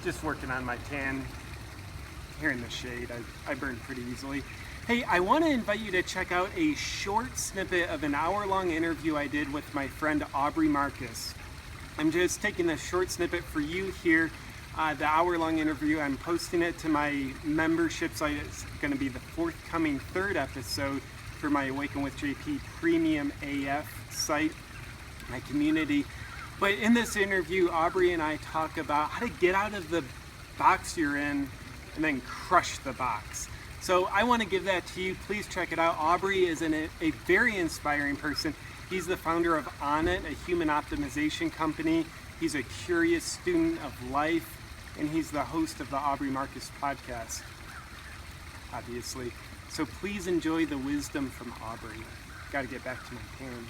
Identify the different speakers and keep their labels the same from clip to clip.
Speaker 1: Just working on my tan here in the shade. I burn pretty easily. Hey, I want to invite you to check out a short snippet of an hour-long interview I did with my friend Aubrey Marcus. I'm just taking a short snippet for you here. The hour-long interview, I'm posting it to my membership site. It's going to be the forthcoming third episode for my Awaken with JP Premium AF site, my community. But in this interview, Aubrey and I talk about how to get out of the box you're in and then crush the box. So I want to give that to you. Please check it out. Aubrey is a very inspiring person. He's the founder of On It, a human optimization company. He's a curious student of life, and he's the host of the Aubrey Marcus podcast, obviously. So please enjoy the wisdom from Aubrey. Got to get back to my pen.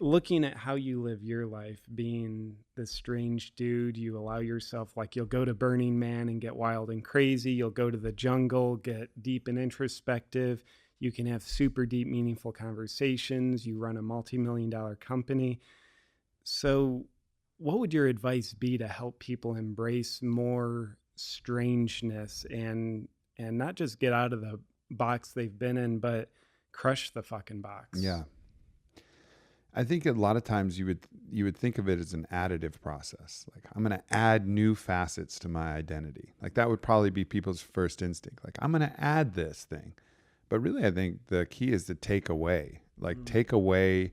Speaker 1: Looking at how you live your life, being this strange dude, you allow yourself, like, you'll go to Burning Man and get wild and crazy. You'll go to the jungle, get deep and introspective. You can have super deep, meaningful conversations. You run a multi-million-dollar company. So what would your advice be to help people embrace more strangeness and not just get out of the box they've been in, but crush the fucking box?
Speaker 2: Yeah. I think a lot of times you would think of it as an additive process. Like, I'm going to add new facets to my identity. Like, that would probably be people's first instinct. Like, I'm going to add this thing. But really, I think the key is to take away. Like, take away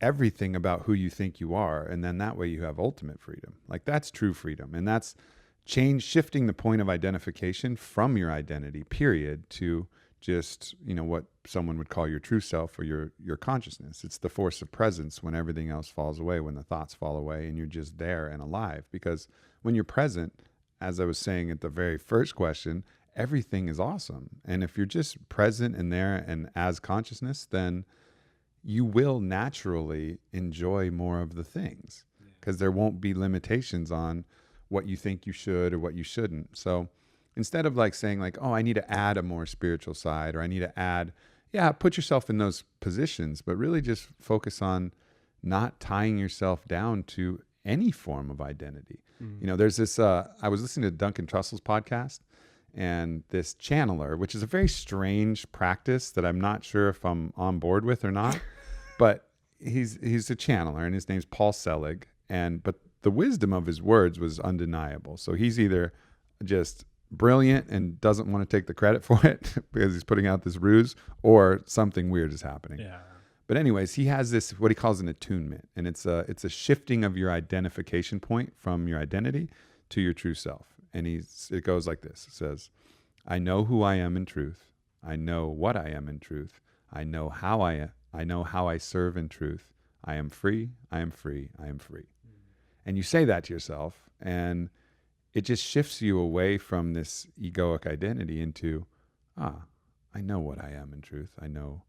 Speaker 2: everything about who you think you are. And then that way you have ultimate freedom. Like, that's true freedom. And that's shifting the point of identification from your identity, period, to just, what someone would call your true self or your consciousness. It's the force of presence when everything else falls away, when the thoughts fall away and you're just there and alive. Because when you're present, as I was saying at the very first question, everything is awesome. And if you're just present and there and as consciousness, then you will naturally enjoy more of the things because there won't be limitations on what you think you should or what you shouldn't. So instead of like saying like, oh, I need to add a more spiritual side, or I need to add, put yourself in those positions, but really just focus on not tying yourself down to any form of identity. There's this, I was listening to Duncan Trussell's podcast, and this channeler, which is a very strange practice that I'm not sure if I'm on board with or not, but he's a channeler and his name's Paul Selig. But the wisdom of his words was undeniable. So he's either just brilliant and doesn't want to take the credit for it because he's putting out this ruse, or something weird is happening. Yeah. But anyways, he has this, what he calls an attunement. And it's a shifting of your identification point from your identity to your true self. And it goes like this. It says, I know who I am in truth. I know what I am in truth. I know how I serve in truth. I am free. I am free. I am free. And you say that to yourself, and it just shifts you away from this egoic identity into, I know what I am in truth. I know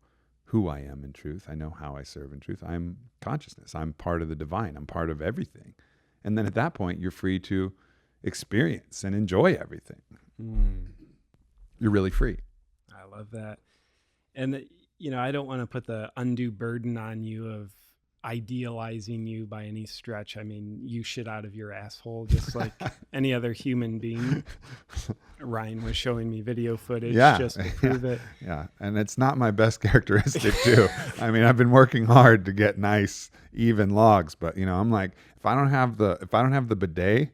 Speaker 2: who I am in truth. I know how I serve in truth. I'm consciousness. I'm part of the divine. I'm part of everything. And then at that point, you're free to experience and enjoy everything. You're really free.
Speaker 1: I love that. And, I don't want to put the undue burden on you of idealizing you by any stretch. I mean, you shit out of your asshole just like any other human being. Ryan was showing me video footage just to prove it.
Speaker 2: Yeah, and it's not my best characteristic too. I mean, I've been working hard to get nice, even logs, but I'm like, if I don't have the bidet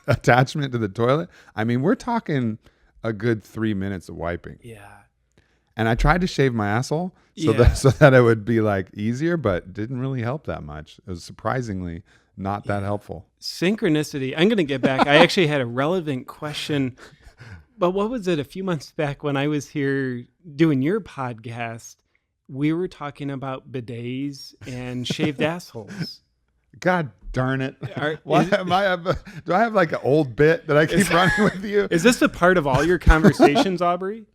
Speaker 2: attachment to the toilet, I mean, we're talking a good 3 minutes of wiping.
Speaker 1: Yeah.
Speaker 2: And I tried to shave my asshole so that it would be like easier, but didn't really help that much. It was surprisingly not that helpful.
Speaker 1: Synchronicity. I'm going to get back. I actually had a relevant question, but what was it a few months back when I was here doing your podcast? We were talking about bidets and shaved assholes.
Speaker 2: God darn it. Do I have like an old bit that I keep running with you?
Speaker 1: Is this a part of all your conversations, Aubrey?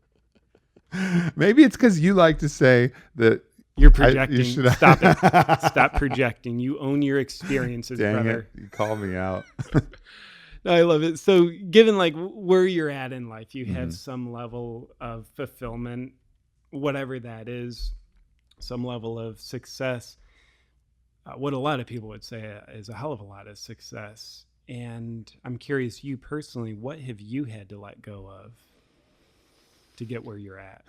Speaker 2: Maybe it's because you like to say that
Speaker 1: you're projecting. Stop it. Stop projecting. You own your experiences,
Speaker 2: Dang
Speaker 1: brother.
Speaker 2: It. You call me out.
Speaker 1: No, I love it. So given like where you're at in life, you have some level of fulfillment, whatever that is, some level of success. What a lot of people would say is a hell of a lot of success. And I'm curious, you personally, what have you had to let go of to get where you're at?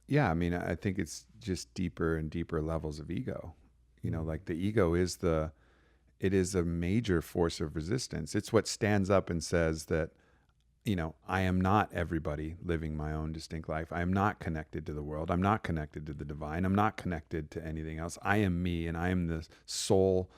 Speaker 2: Yeah, I mean, I think it's just deeper and deeper levels of ego.
Speaker 1: Mm.
Speaker 2: Like the ego is it is a major force of resistance. It's what stands up and says that, I am not everybody living my own distinct life. I am not connected to the world. I'm not connected to the divine. I'm not connected to anything else. I am me, and I am the sole,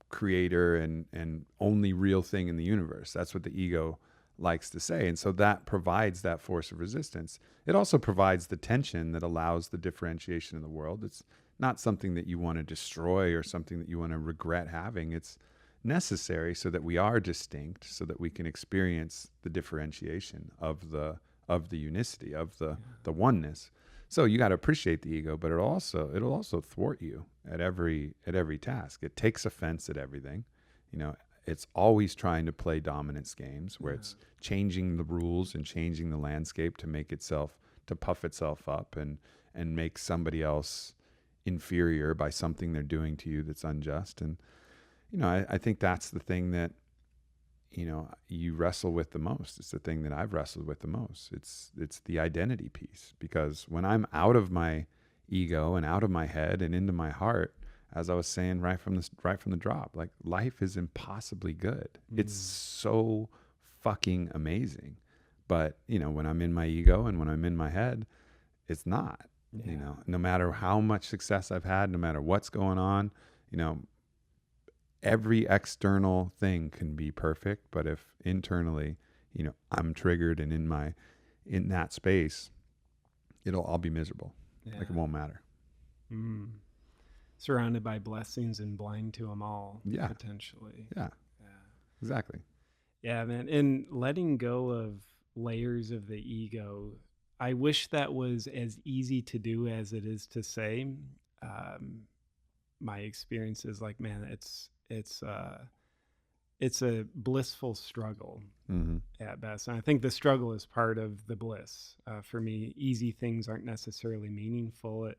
Speaker 2: creator and only real thing in the universe. That's what the ego likes to say. And so that provides that force of resistance. It also provides the tension that allows the differentiation in the world. It's not something that you want to destroy or something that you want to regret having. It's necessary so that we are distinct, so that we can experience the differentiation of the unicity, of the oneness. So you got to appreciate the ego, but it'll also thwart you at every task. It takes offense at everything. It's always trying to play dominance games where it's changing the rules and changing the landscape to puff itself up and make somebody else inferior by something they're doing to you that's unjust. And I think that's the thing that you wrestle with the most. It's the thing that I've wrestled with the most. It's the identity piece, because when I'm out of my ego and out of my head and into my heart, as I was saying right from the drop, like, life is impossibly good. It's so fucking amazing. But when I'm in my ego and when I'm in my head, it's not. No matter how much success I've had, no matter what's going on, every external thing can be perfect, but if internally, I'm triggered and in that space, I'll be miserable.
Speaker 1: Yeah.
Speaker 2: Like, it won't matter.
Speaker 1: Surrounded by blessings and blind to them all.
Speaker 2: Yeah.
Speaker 1: Potentially.
Speaker 2: Yeah. Exactly.
Speaker 1: Yeah, man. And letting go of layers of the ego, I wish that was as easy to do as it is to say. My experience is like, man, it's a blissful struggle at best. And I think the struggle is part of the bliss. For me, easy things aren't necessarily meaningful.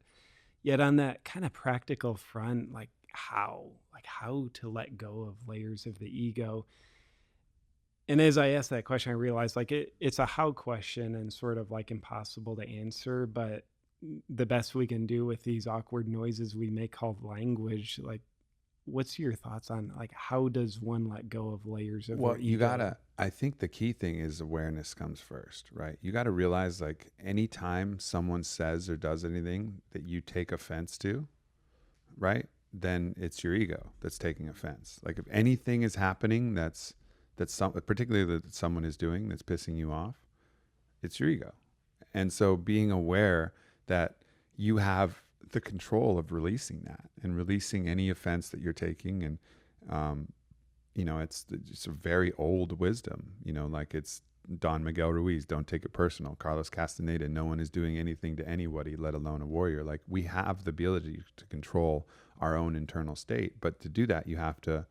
Speaker 1: Yet on that kind of practical front, like how to let go of layers of the ego. And as I asked that question, I realized like it's a how question and sort of like impossible to answer, but the best we can do with these awkward noises we make called language, like, what's your thoughts on like how does one let go of layers of their ego?
Speaker 2: I think the key thing is awareness comes first, right? You got to realize, like, anytime someone says or does anything that you take offense to, right? Then it's your ego that's taking offense. Like, if anything is happening particularly that someone is doing that's pissing you off, it's your ego. And so being aware that you have the control of releasing that and releasing any offense that you're taking. And, it's a very old wisdom, like it's Don Miguel Ruiz, don't take it personal. Carlos Castaneda, no one is doing anything to anybody, let alone a warrior. Like, we have the ability to control our own internal state, but to do that, you have to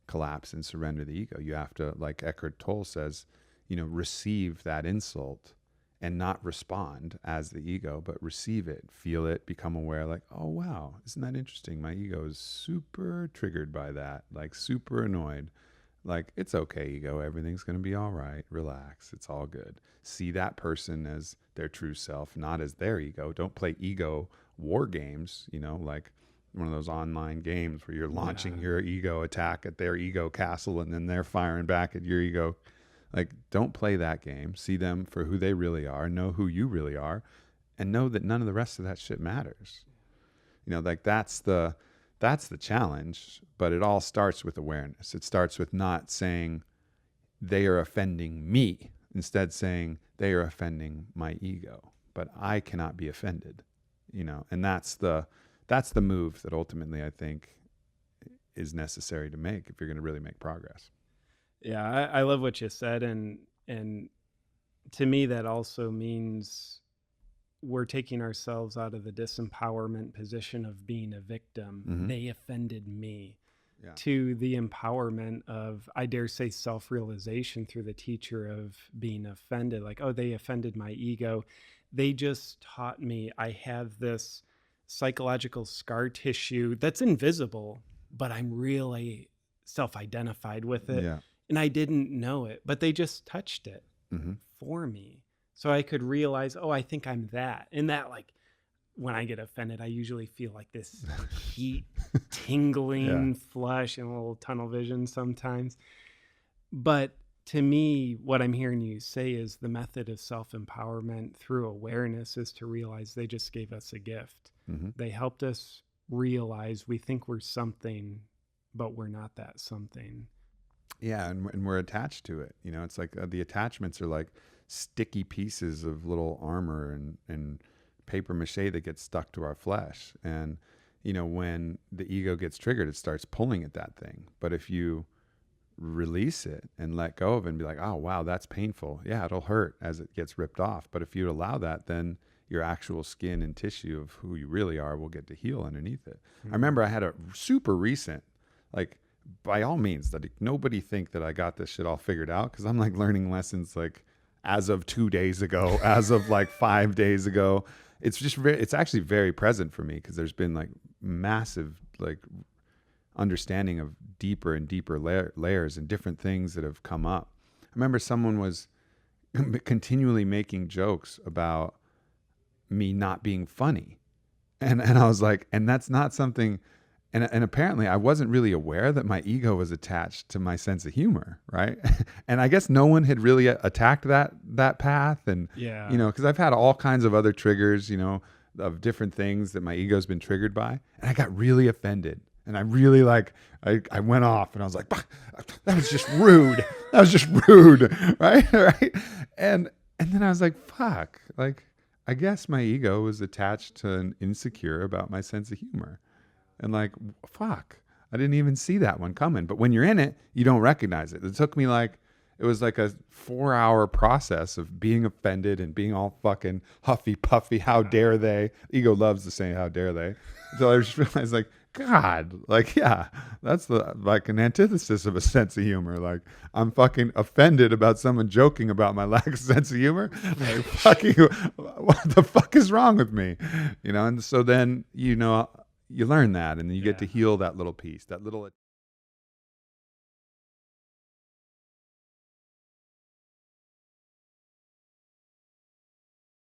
Speaker 2: collapse and surrender the ego. You have to, like Eckhart Tolle says, receive that insult and not respond as the ego, but receive it, feel it, become aware, like, oh, wow, isn't that interesting? My ego is super triggered by that, like super annoyed. Like, it's okay, ego. Everything's going to be all right. Relax. It's all good. See that person as their true self, not as their ego. Don't play ego war games, like one of those online games where you're launching your ego attack at their ego castle and then they're firing back at your ego. Like, don't play that game. See them for who they really are, know who you really are, and know that none of the rest of that shit matters. Like, that's the challenge, but it all starts with awareness. It starts with not saying they are offending me, instead saying they are offending my ego, but I cannot be offended, and that's the move that ultimately I think is necessary to make if you're going to really make progress.
Speaker 1: Yeah, I love what you said, and to me that also means we're taking ourselves out of the disempowerment position of being a victim. They offended me, to the empowerment of, I dare say, self-realization through the teacher of being offended. Like, oh, they offended my ego. They just taught me I have this psychological scar tissue that's invisible, but I'm really self-identified with it.
Speaker 2: Yeah.
Speaker 1: And I didn't know it, but they just touched it
Speaker 2: Mm-hmm.
Speaker 1: for me. So I could realize, oh, I think I'm that. And that, like, when I get offended, I usually feel like this heat, tingling, flush, and a little tunnel vision sometimes. But to me, what I'm hearing you say is the method of self-empowerment through awareness is to realize they just gave us a gift.
Speaker 2: Mm-hmm.
Speaker 1: They helped us realize we think we're something, but we're not that something.
Speaker 2: Yeah, and we're attached to it. You know, it's like the attachments are like sticky pieces of little armor and paper mache that gets stuck to our flesh. And, you know, when the ego gets triggered, it starts pulling at that thing. But if you release it and let go of it and be like, oh, wow, that's painful. Yeah, it'll hurt as it gets ripped off. But if you allow that, then your actual skin and tissue of who you really are will get to heal underneath it. I remember I had a super recent, like, by all means, that nobody think that I got this shit all figured out, because I'm like learning lessons like as of 2 days ago, as of like 5 days ago. It's just it's actually very present for me, because there's been like massive like understanding of deeper and deeper layers and different things that have come up. I remember someone was continually making jokes about me not being funny. And I was like, and that's not something, and apparently I wasn't really aware that my ego was attached to my sense of humor, right? And I guess no one had really attacked that path. And,
Speaker 1: Yeah.
Speaker 2: you know, because I've had all kinds of other triggers, you know, of different things that my ego's been triggered by. And I got really offended. And I really I went off, and I was like, that was just rude. That was just rude, right? Right? And then I was like, fuck, like, I guess my ego was attached to an insecure about my sense of humor. And like, fuck, I didn't even see that one coming. But when you're in it, you don't recognize it. It took me it was like a 4-hour process of being offended and being all fucking huffy puffy. How dare they? Ego loves to say, how dare they? Until I just realized, like, God, like, yeah, that's like an antithesis of a sense of humor. Like, I'm fucking offended about someone joking about my lack of sense of humor. Like, fucking, what the fuck is wrong with me? You know, and so then, you know, you learn that, and then you get to heal that little piece, that little